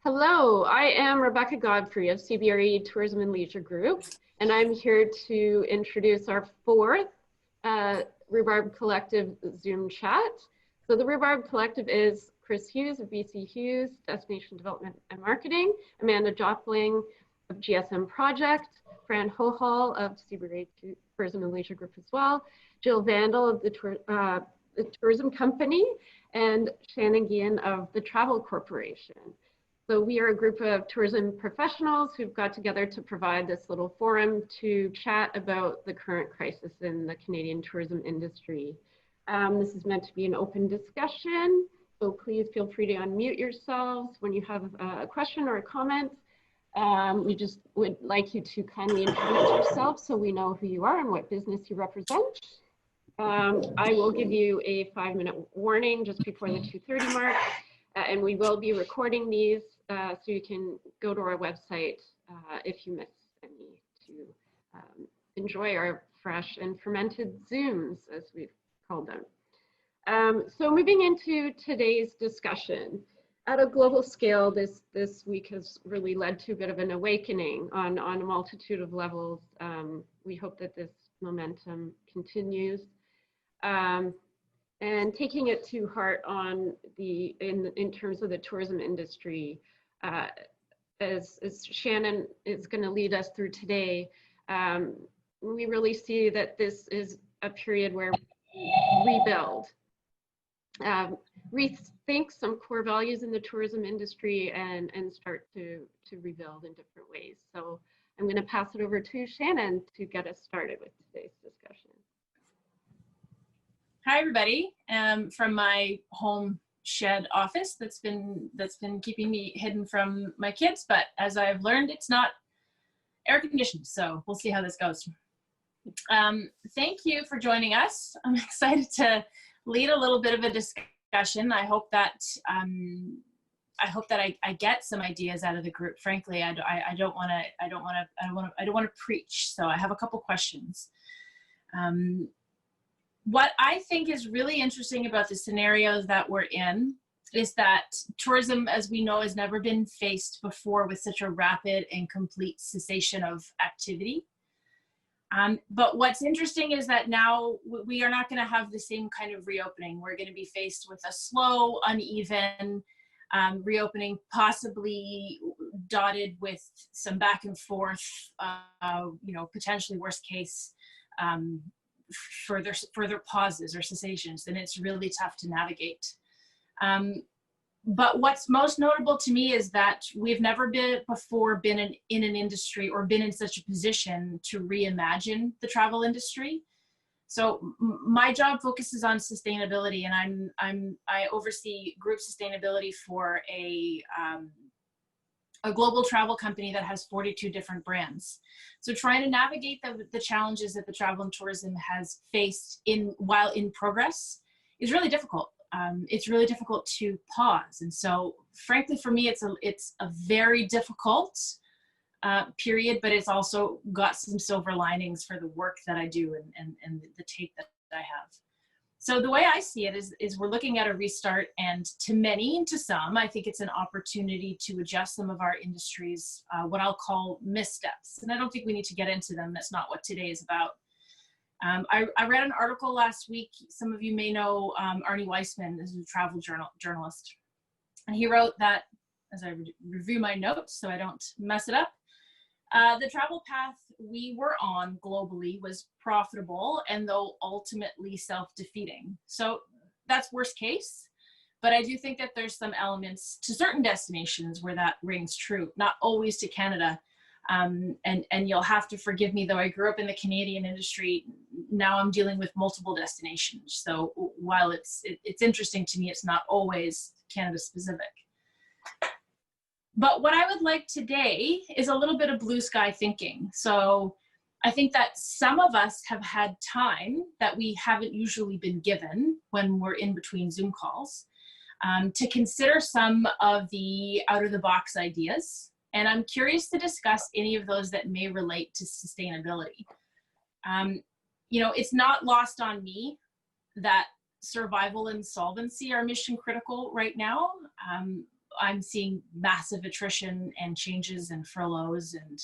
Hello, I am Rebecca Godfrey of CBRE Tourism and Leisure Group, and I'm here to introduce our fourth Rhubarb Collective Zoom chat. So the Rhubarb Collective is Chris Hughes of BC Hughes, Destination Development and Marketing, Amanda Jopling of GSM Project, Fran Hohal of CBRE Tourism and Leisure Group as well, Jill Vandal of the Tourism Company, and Shannon Guihan of the Travel Corporation. So we are a group of tourism professionals who've got together to provide this little forum to chat about the current crisis in the Canadian tourism industry. This is meant to be an open discussion, so please feel free to unmute yourselves when you have a question or a comment. We just would like you to kindly introduce yourself so we know who you are and what business you represent. I will give you a 5-minute warning just before the 2:30 mark, and we will be recording these so you can go to our website if you miss any to enjoy our fresh and fermented Zooms, as we've called them. So moving into today's discussion, at a global scale, this week has really led to a bit of an awakening on a multitude of levels. We hope that this momentum continues. And taking it to heart on in terms of the tourism industry, as Shannon is going to lead us through today, we really see that this is a period where we rebuild, rethink some core values in the tourism industry and start to rebuild in different ways. So I'm going to pass it over to Shannon to get us started with today's discussion. Hi, everybody. From my home shed office that's been keeping me hidden from my kids, but as I've learned, it's not air conditioned, so we'll see how this goes. Thank you for joining us. I'm excited to lead a little bit of a discussion. I hope that I get some ideas out of the group. Frankly, I don't want to preach, so I have a couple questions. What I think is really interesting about the scenarios that we're in is that tourism, as we know, has never been faced before with such a rapid and complete cessation of activity. But what's interesting is that now we are not going to have the same kind of reopening. We're going to be faced with a slow, uneven reopening, possibly dotted with some back and forth, potentially worst case, further pauses or cessations, then it's really tough to navigate. But what's most notable to me is that we've never before been in an industry or been in such a position to reimagine the travel industry. So my job focuses on sustainability, and I oversee group sustainability for a global travel company that has 42 different brands. So trying to navigate the challenges that the travel and tourism has faced while in progress is really difficult. It's really difficult to pause. And so frankly, for me, it's a very difficult period, but it's also got some silver linings for the work that I do and the take that I have. So the way I see it is we're looking at a restart, and to many and to some, I think it's an opportunity to adjust some of our industry's what I'll call missteps. And I don't think we need to get into them. That's not what today is about. I read an article last week. Some of you may know Arnie Weissman is a travel journalist. And he wrote that, as I review my notes so I don't mess it up, the travel path we were on globally was profitable and though ultimately self-defeating. So that's worst case, but I do think that there's some elements to certain destinations where that rings true, not always to Canada. And you'll have to forgive me, though I grew up in the Canadian industry, now I'm dealing with multiple destinations. So while it's interesting to me, it's not always Canada specific. But what I would like today is a little bit of blue sky thinking. So I think that some of us have had time that we haven't usually been given when we're in between Zoom calls to consider some of the out of the box ideas. And I'm curious to discuss any of those that may relate to sustainability. It's not lost on me that survival and solvency are mission critical right now. I'm seeing massive attrition and changes and furloughs and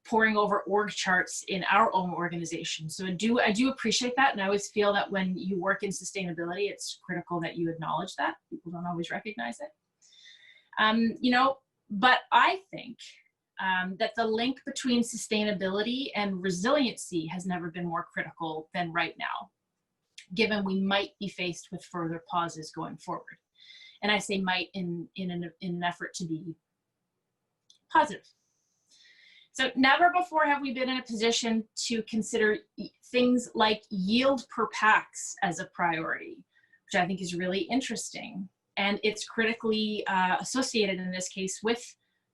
pouring over org charts in our own organization. So I do appreciate that. And I always feel that when you work in sustainability, it's critical that you acknowledge that. People don't always recognize it. You know, but I think that the link between sustainability and resiliency has never been more critical than right now, given we might be faced with further pauses going forward. And I say might in an effort to be positive. So never before have we been in a position to consider things like yield per packs as a priority, which I think is really interesting. And it's critically associated in this case with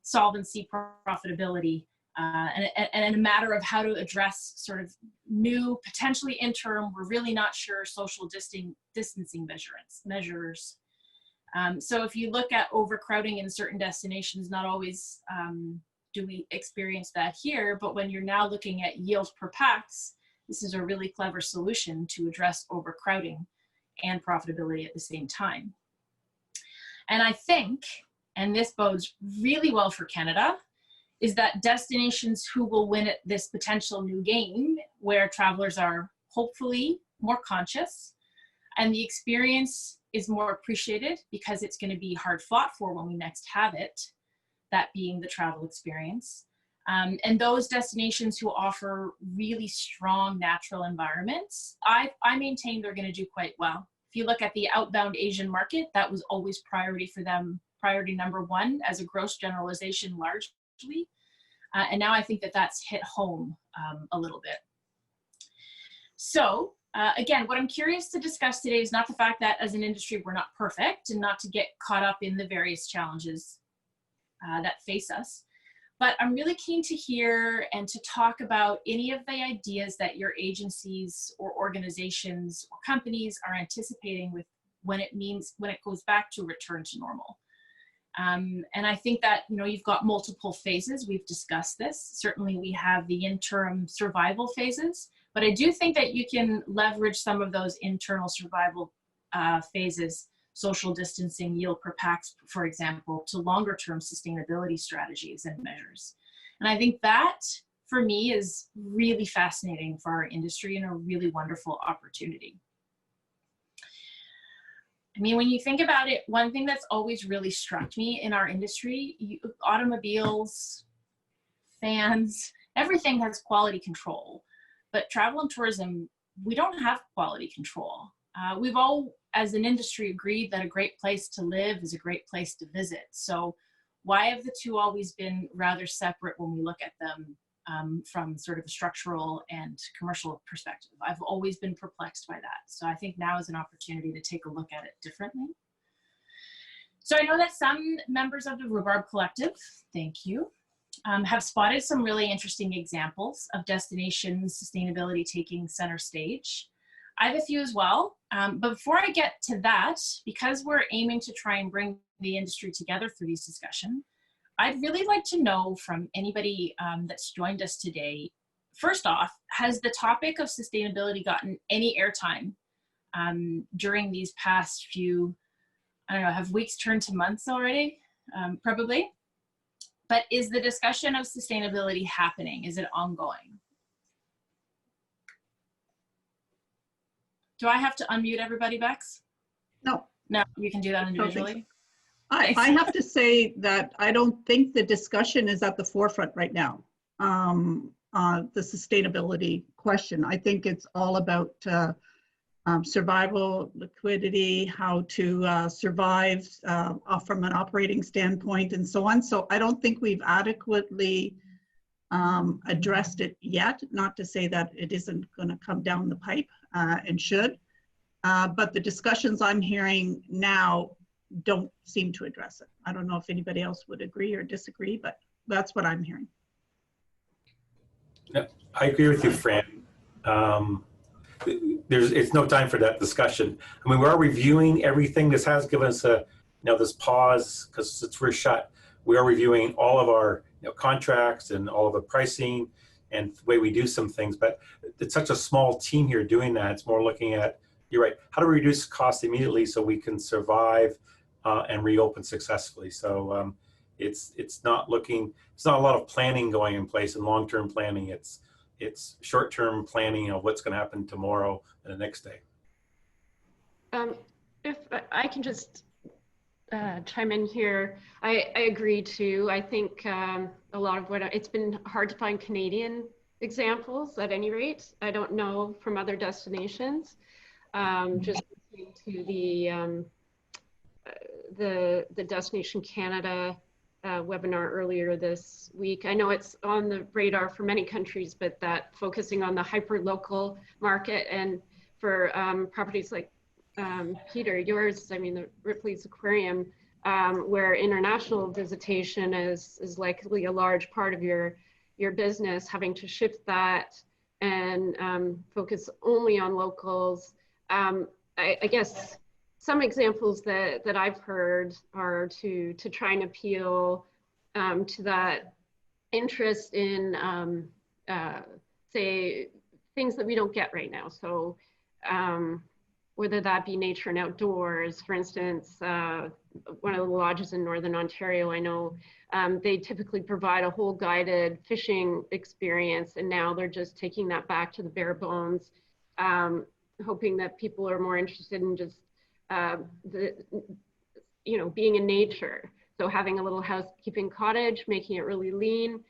solvency, profitability, and a matter of how to address sort of new, potentially interim, we're really not sure, social distancing measures. So if you look at overcrowding in certain destinations, not always do we experience that here, but when you're now looking at yield per packs, this is a really clever solution to address overcrowding and profitability at the same time. And I think, and this bodes really well for Canada, is that destinations who will win at this potential new game, where travelers are hopefully more conscious and the experience is more appreciated because it's going to be hard fought for when we next have it, that being the travel experience. And those destinations who offer really strong natural environments, I maintain they're going to do quite well. If you look at the outbound Asian market, that was always priority for them, priority number one as a gross generalization largely. And now I think that that's hit home a little bit. So again, what I'm curious to discuss today is not the fact that as an industry we're not perfect and not to get caught up in the various challenges that face us, but I'm really keen to hear and to talk about any of the ideas that your agencies or organizations or companies are anticipating with when it goes back to return to normal. And I think that, you know, you've got multiple phases. We've discussed this. Certainly we have the interim survival phases, but I do think that you can leverage some of those internal survival phases, social distancing, yield per packs, for example, to longer term sustainability strategies and measures. And I think that for me is really fascinating for our industry and a really wonderful opportunity. I mean, when you think about it, one thing that's always really struck me in our industry, automobiles, fans, everything has quality control. But travel and tourism, we don't have quality control. We've all, as an industry, agreed that a great place to live is a great place to visit. So why have the two always been rather separate when we look at them from sort of a structural and commercial perspective? I've always been perplexed by that. So I think now is an opportunity to take a look at it differently. So I know that some members of the Rhubarb Collective, thank you, have spotted some really interesting examples of destinations sustainability taking center stage. I have a few as well, but before I get to that, because we're aiming to try and bring the industry together through these discussions, I'd really like to know from anybody that's joined us today, first off, has the topic of sustainability gotten any airtime during these past few, I don't know, have weeks turned to months already? Probably. But is the discussion of sustainability happening? Is it ongoing? Do I have to unmute everybody, Bex? No. No, you can do that individually. I have to say that I don't think the discussion is at the forefront right now on the sustainability question. I think it's all about survival, liquidity, how to survive from an operating standpoint and so on. So I don't think we've adequately addressed it yet, not to say that it isn't going to come down the pipe and should, but the discussions I'm hearing now don't seem to address it. I don't know if anybody else would agree or disagree, but that's what I'm hearing. Yeah, I agree with you, Fran. It's no time for that discussion. I mean, we are reviewing everything. This has given us a, this pause because since we're shut, we are reviewing all of our contracts and all of the pricing and the way we do some things. But it's such a small team here doing that. It's more looking at, you're right, how do we reduce costs immediately so we can survive and reopen successfully. So it's not a lot of planning going in place and long-term planning. It's short-term planning of what's going to happen tomorrow and the next day. If I can just chime in here, I agree too. I think a lot of it's been hard to find Canadian examples at any rate. I don't know from other destinations. Just listening to the Destination Canada webinar earlier this week. I know it's on the radar for many countries, but that focusing on the hyper-local market and for properties like Peter, yours, I mean, the Ripley's Aquarium, where international visitation is likely a large part of your business, having to shift that and focus only on locals. I guess some examples that I've heard are to try and appeal to that interest in, say, things that we don't get right now. So whether that be nature and outdoors, for instance, one of the lodges in Northern Ontario, I know they typically provide a whole guided fishing experience, and now they're just taking that back to the bare bones, hoping that people are more interested in just being in nature. So having a little housekeeping cottage, making it really lean.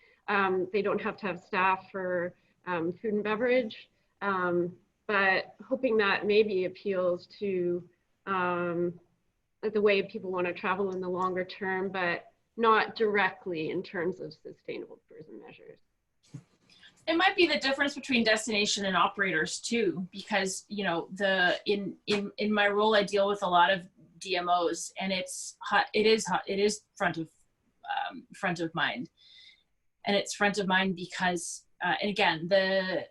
They don't have to have staff for food and beverage, but hoping that maybe appeals to the way people want to travel in the longer term, but not directly in terms of sustainable tourism measures. It might be the difference between destination and operators too, because in my role I deal with a lot of DMOs, and it is front of mind, and it's front of mind because and again the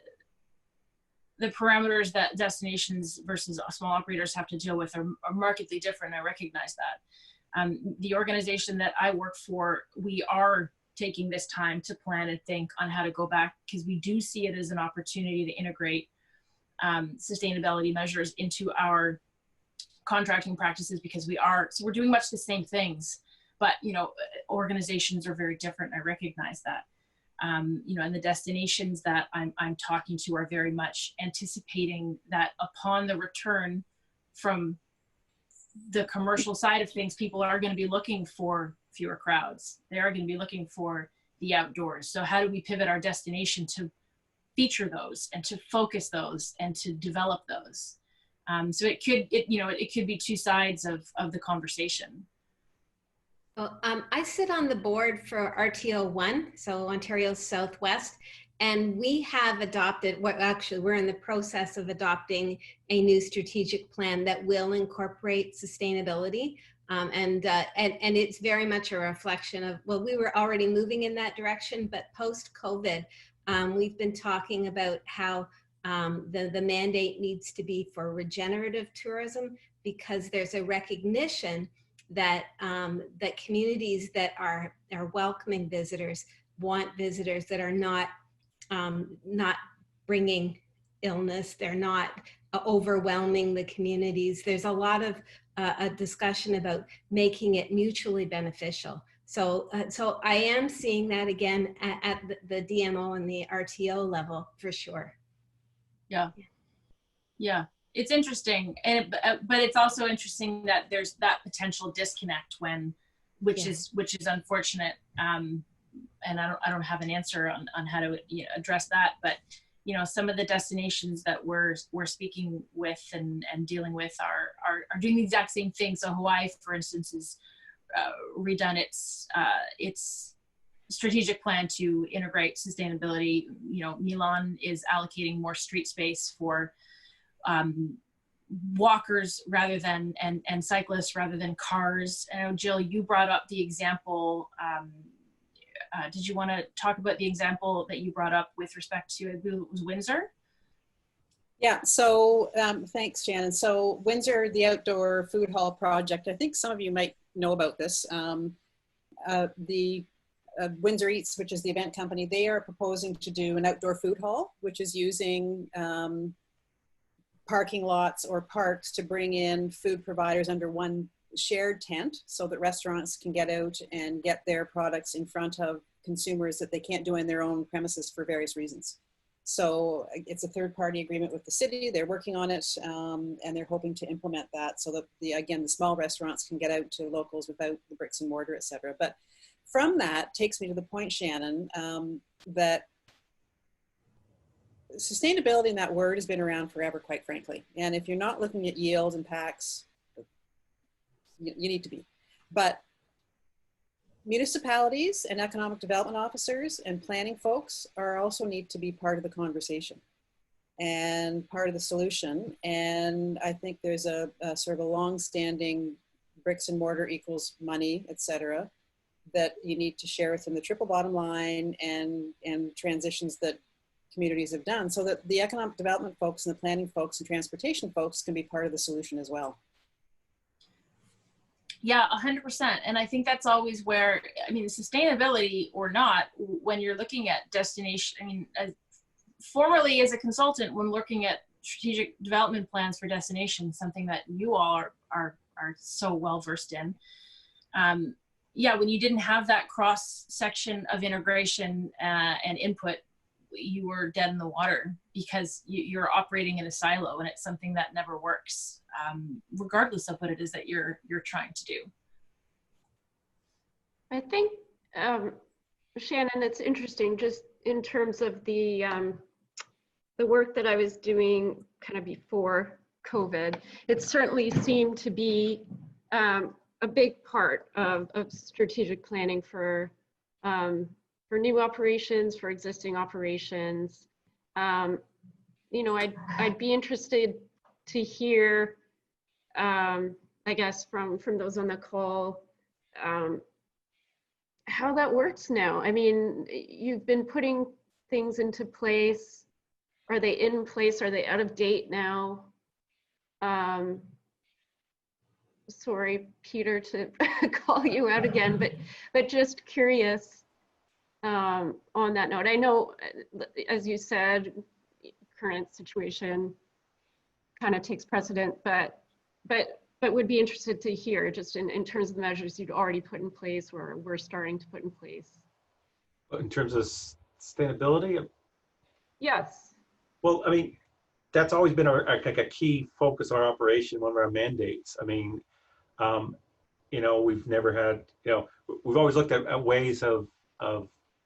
parameters that destinations versus small operators have to deal with are markedly different. I recognize that. The organization that I work for, we are taking this time to plan and think on how to go back, because we do see it as an opportunity to integrate sustainability measures into our contracting practices, because we're doing much the same things, but organizations are very different. I recognize that. And the destinations that I'm talking to are very much anticipating that upon the return from the commercial side of things, people are going to be looking for fewer crowds. They are going to be looking for the outdoors. So how do we pivot our destination to feature those and to focus those and to develop those? So it could be two sides of the conversation. Well, I sit on the board for RTO1, so Ontario Southwest, and we have adopted, we're in the process of adopting a new strategic plan that will incorporate sustainability. And it's very much a reflection of, well, we were already moving in that direction, but post-COVID, we've been talking about how the mandate needs to be for regenerative tourism, because there's a recognition that that communities that are welcoming visitors want visitors that are not bringing illness. They're not overwhelming the communities. There's a lot of a discussion about making it mutually beneficial. So I am seeing that again at the DMO and the RTO level for sure. Yeah. It's interesting, but it's also interesting that there's that potential disconnect which is unfortunate. And I don't have an answer on how to address that. But some of the destinations that we're speaking with and dealing with are doing the exact same thing. So Hawaii, for instance, has redone its strategic plan to integrate sustainability. Milan is allocating more street space for walkers rather than and cyclists rather than cars. I know, Jill, you brought up the example. Did you want to talk about the example that you brought up with respect to, I believe it was Windsor? Yeah, so thanks, Shannon. So Windsor, the outdoor food hall project, I think some of you might know about this. The Windsor Eats, which is the event company, they are proposing to do an outdoor food hall, which is using parking lots or parks to bring in food providers under one shared tent so that restaurants can get out and get their products in front of consumers that they can't do in their own premises for various reasons. So it's a third-party agreement with the city. They're working on it, and they're hoping to implement that so that the small restaurants can get out to locals without the bricks and mortar, et cetera. But from that takes me to the point, Shannon, that sustainability in that word has been around forever, quite frankly. And if you're not looking at yield and packs, you need to be. But municipalities and economic development officers and planning folks also need to be part of the conversation and part of the solution. And I think there's a sort of a long-standing bricks and mortar equals money, et cetera, that you need to share within the triple bottom line and transitions that communities have done, so that the economic development folks and the planning folks and transportation folks can be part of the solution as well. Yeah, 100%. And I think that's always where, I mean, sustainability or not, when you're looking at destination, I mean, formerly as a consultant, when looking at strategic development plans for destinations, something that you all are so well versed in. Yeah, when you didn't have that cross section of integration and input, you were dead in the water because you're operating in a silo, and it's something that never works, regardless of what it is that you're trying to do. I think, Shannon, it's interesting just in terms of the work that I was doing kind of before COVID. It certainly seemed to be a big part of strategic planning for new operations, for existing operations. You know, I'd be interested to hear, I guess, from those on the call, how that works now. I mean, you've been putting things into place. Are they in place? Are they out of date now? Sorry, Peter, to call you out again, but just curious on that note. I know, as you said, current situation kind of takes precedent, but would be interested to hear just in terms of the measures you'd already put in place or we're starting to put in place. In terms of sustainability? Yes. Well, I mean, that's always been like a key focus of our operation, one of our mandates. I mean, you know, we've never had, you know, we've always looked at ways of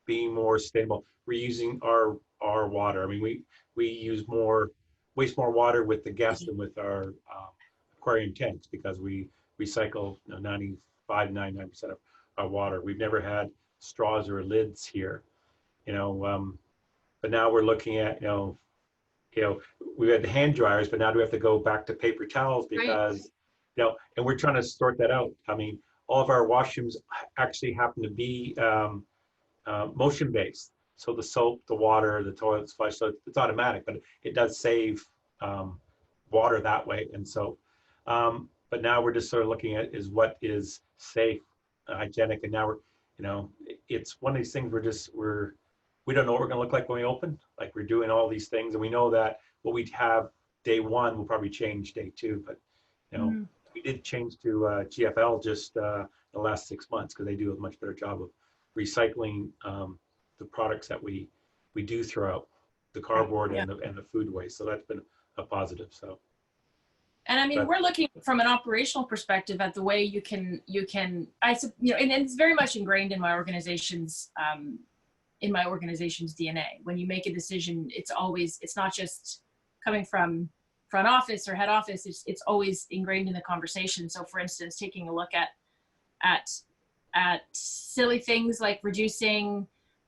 being more sustainable. We're using our water. I mean, we use waste more water with the guests than with our aquarium tanks because we recycle 95-99% of our water. We've never had straws or lids here, you know, but now we're looking at, you know, we had the hand dryers, but now do we have to go back to paper towels because, right. You know, and we're trying to sort that out. I mean, all of our washrooms actually happen to be motion based. So the soap, the water, the toilets flush, so it's automatic, but it does save water that way. And so, but now we're just sort of looking at is what is safe, hygienic, and now we're, you know, it's one of these things we don't know what we're going to look like when we open. Like we're doing all these things, and we know that what we have day one will probably change day two. But you know, we did change to GFL just the last 6 months because they do a much better job of recycling the products that we do throw out, the cardboard and the food waste. So that's been a positive. So. And I mean, we're looking from an operational perspective at the way you can, you know, and it's very much ingrained in my organization's DNA. When you make a decision, it's not just coming from front office or head office. It's always ingrained in the conversation. So, for instance, taking a look at silly things like reducing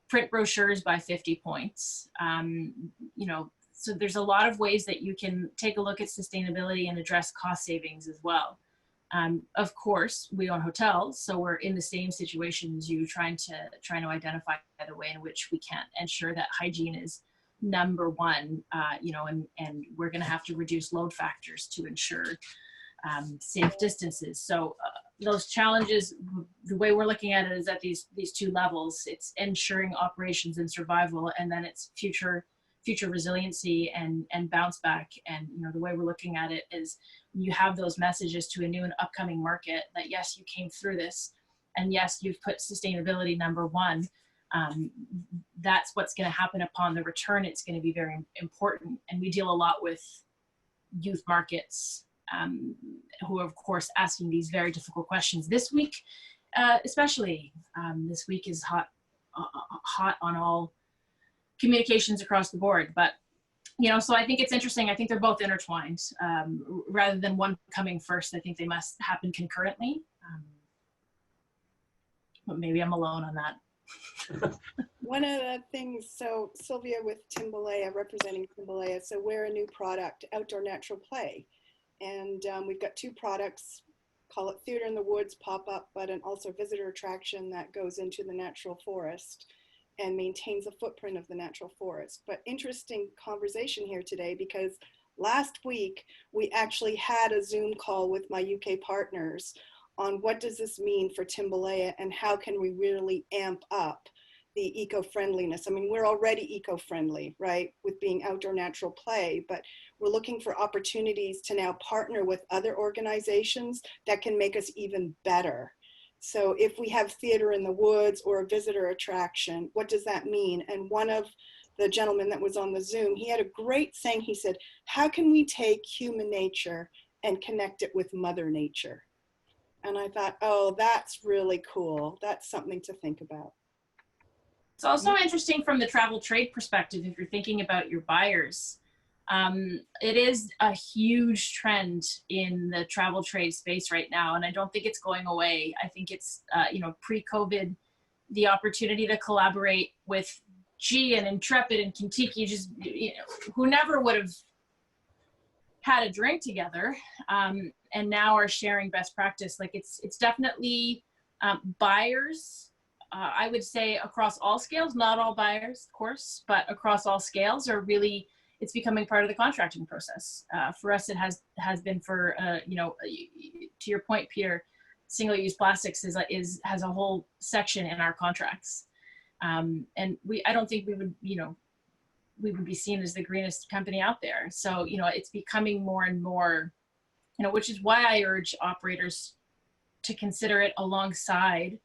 print brochures by 50 points. You know, so there's a lot of ways that you can take a look at sustainability and address cost savings as well. Of course, we own hotels, so we're in the same situation as you, trying to identify the way in which we can ensure that hygiene is number one, you know, and we're going to have to reduce load factors to ensure safe distances. So those challenges, the way we're looking at it is at these two levels. It's ensuring operations and survival, and then it's future future resiliency and bounce back. And the way we're looking at it is you have those messages to a new and upcoming market that yes, you came through this, and yes, you've put sustainability number one. That's what's going to happen upon the return. It's going to be very important. And we deal a lot with youth markets who are of course asking these very difficult questions this week. Especially this week is hot on all communications across the board. But so I think it's interesting. I think they're both intertwined. Rather than one coming first, I think they must happen concurrently. But maybe I'm alone on that. One of the things, so Sylvia with Timbalaya, representing Timbalaya, so we're a new product, Outdoor Natural Play. And we've got two products, call it Theater in the Woods pop-up, but also visitor attraction that goes into the natural forest and maintains the footprint of the natural forest. But interesting conversation here today, because last week we actually had a Zoom call with my UK partners on what does this mean for Timbalaya and how can we really amp up the eco-friendliness. I mean, we're already eco-friendly, right, with being outdoor natural play, but we're looking for opportunities to now partner with other organizations that can make us even better. So if we have Theater in the Woods or a visitor attraction, what does that mean? And one of the gentlemen that was on the Zoom, he had a great saying. He said, how can we take human nature and connect it with Mother Nature? And I thought, oh, that's really cool. That's something to think about. It's also interesting from the travel trade perspective, if you're thinking about your buyers. It is a huge trend in the travel trade space right now, and I don't think it's going away. I think it's, pre-COVID, the opportunity to collaborate with G and Intrepid and Kentucky, just, who never would have had a drink together, and now are sharing best practice. Like it's definitely buyers. I would say across all scales, not all buyers, of course, but across all scales are really, it's becoming part of the contracting process. For us, it has been for, to your point, Peter, single-use plastics has a whole section in our contracts. And I don't think we would be seen as the greenest company out there. So, it's becoming more and more, which is why I urge operators to consider it alongside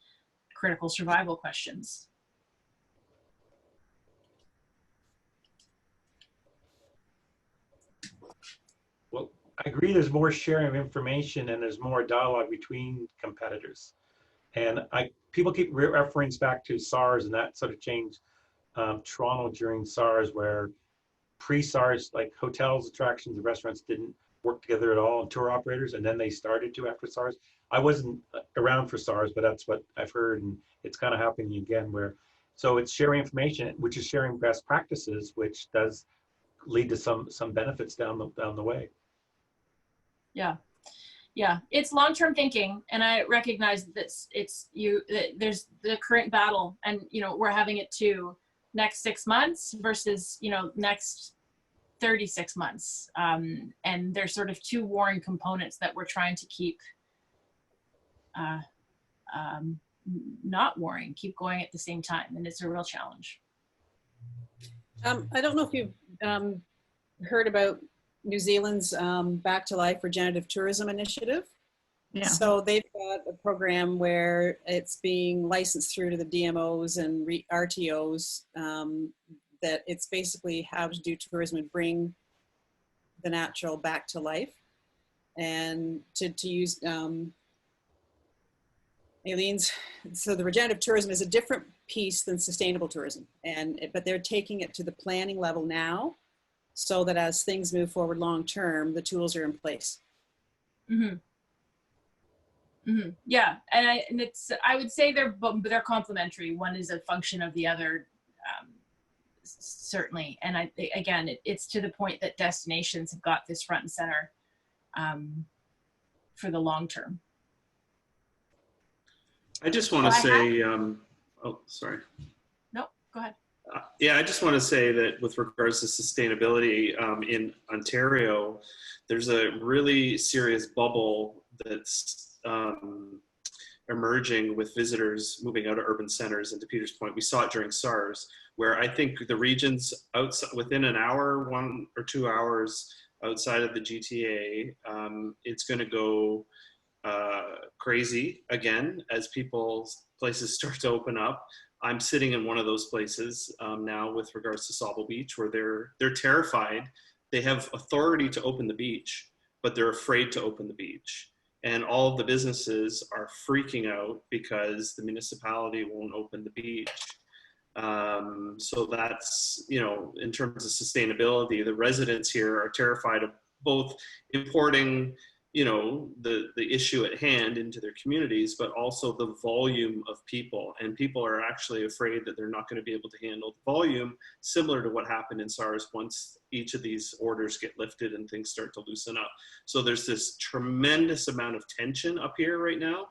critical survival questions. Well, I agree there's more sharing of information and there's more dialogue between competitors. And people keep referring back to SARS, and that sort of changed Toronto during SARS, where pre-SARS, like hotels, attractions, and restaurants didn't work together at all, and tour operators, and then they started to after SARS. I wasn't around for SARS, but that's what I've heard, and it's kind of happening again so it's sharing information, which is sharing best practices, which does lead to some benefits down the way. Yeah. Yeah, it's long-term thinking, and I recognize that there's the current battle, and we're having it too. Next 6 months versus next 36 months, and there's sort of two warring components that we're trying to keep not warring, keep going at the same time, and it's a real challenge. I don't know if you've heard about New Zealand's Back to Life Regenerative Tourism Initiative. Yeah. So they've got a program where it's being licensed through to the DMOs and RTOs, that it's basically how to do tourism and bring the natural back to life, and to use Aileen's. So the regenerative tourism is a different piece than sustainable tourism, but they're taking it to the planning level now, so that as things move forward long term, the tools are in place. Mm-hmm. Mm-hmm. Yeah, and I would say they're complementary. One is a function of the other, certainly. And it's to the point that destinations have got this front and center for the long term. I just want to say, oh, sorry. No, go ahead. Yeah, I just want to say that with regards to sustainability in Ontario, there's a really serious bubble that's, or emerging with visitors moving out of urban centers into Peters Point. We saw it during SARS, where I think the regions outside, within an hour, 1 or 2 hours outside of the GTA, it's going to go crazy again as places start to open up. I'm sitting in one of those places now with regards to Sauble Beach, where they're terrified. They have authority to open the beach, but they're afraid to open the beach. And all of the businesses are freaking out because the municipality won't open the beach. So that's, you know, in terms of sustainability, the residents here are terrified of both importing, you know, the issue at hand into their communities, but also the volume of people. And people are actually afraid that they're not going to be able to handle the volume, similar to what happened in SARS once each of these orders get lifted and things start to loosen up. So there's this tremendous amount of tension up here right now.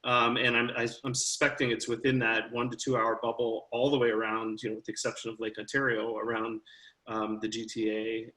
And I'm suspecting it's within that 1 to 2 hour bubble all the way around, you know, with the exception of Lake Ontario, around the GTA,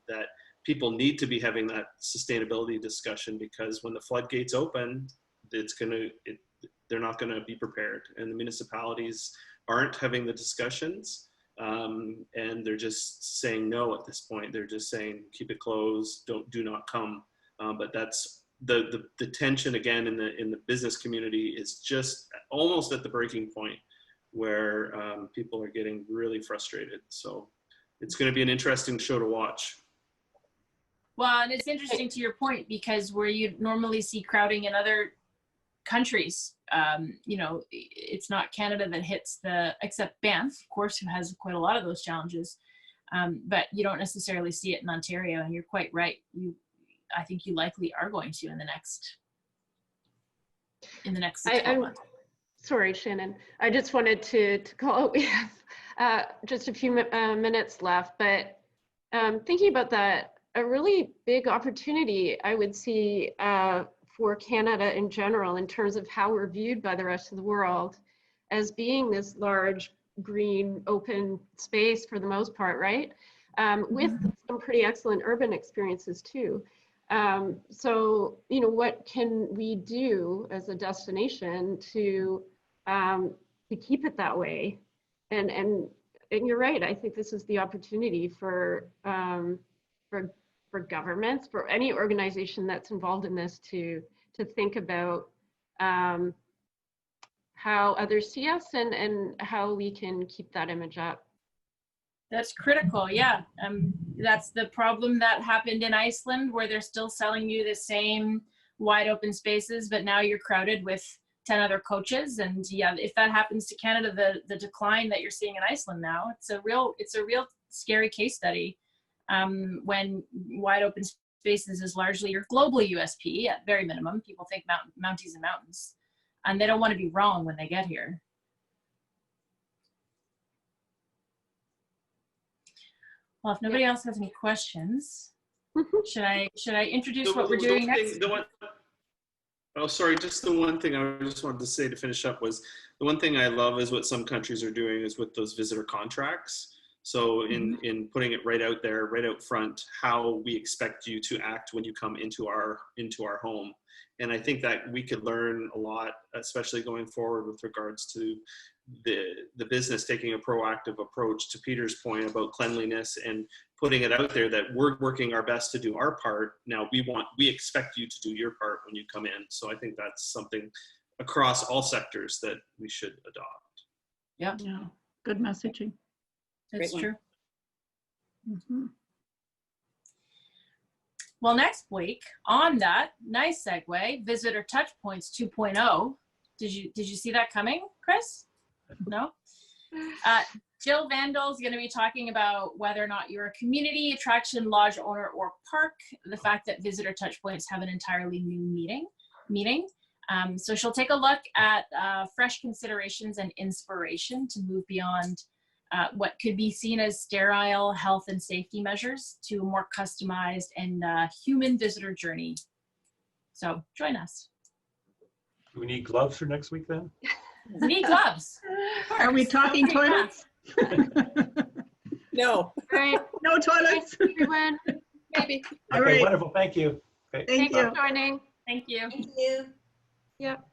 that people need to be having that sustainability discussion, because when the floodgates open, they're not going to be prepared, and the municipalities aren't having the discussions, and they're just saying no at this point. They're just saying keep it closed, do not come. But that's the tension again in the business community is just almost at the breaking point where people are getting really frustrated. So it's going to be an interesting show to watch. Well, and it's interesting to your point, because where you normally see crowding in other countries, you know, it's not Canada that hits except Banff, of course, who has quite a lot of those challenges. But you don't necessarily see it in Ontario, and you're quite right. I think you likely are going to in the next 6 months. Sorry, Shannon. I just wanted to call out, we have just a few minutes left, but thinking about that, a really big opportunity I would see for Canada in general, in terms of how we're viewed by the rest of the world as being this large, green, open space for the most part, right? With some pretty excellent urban experiences too. So, you know, what can we do as a destination to keep it that way? And you're right. I think this is the opportunity for governments, for any organization that's involved in this, to think about how others see us and how we can keep that image up. That's critical, yeah. That's the problem that happened in Iceland, where they're still selling you the same wide open spaces, but now you're crowded with 10 other coaches. And yeah, if that happens to Canada, the decline that you're seeing in Iceland now, it's a real scary case study. When wide open spaces is largely your global USP at very minimum. People think Mounties and mountains, and they don't want to be wrong when they get here. Well, if nobody else has any questions, should I introduce what we're doing next? Just the one thing I just wanted to say to finish up was, the one thing I love is what some countries are doing is with those visitor contracts. So in putting it right out there, right out front, how we expect you to act when you come into our home. And I think that we could learn a lot, especially going forward with regards to the business taking a proactive approach, to Peter's point about cleanliness and putting it out there that we're working our best to do our part. Now we expect you to do your part when you come in. So I think that's something across all sectors that we should adopt. Yeah. Yeah. Good messaging. That's true. Well, next week on that, nice segue, Visitor Touchpoints 2.0. Did you see that coming, Chris? No? Jill Vandal is going to be talking about whether or not you're a community, attraction, lodge owner, or park, the fact that Visitor Touchpoints have an entirely new meaning. So she'll take a look at fresh considerations and inspiration to move beyond what could be seen as sterile health and safety measures to a more customized and human visitor journey. So join us. Do we need gloves for next week then? We need gloves. Are we talking toilets? No. All right. No toilets. Thanks, everyone. Maybe. All Okay, right. wonderful. Thank you. Okay. Thank Thanks you. for joining. Thank you. Thank you. Yep.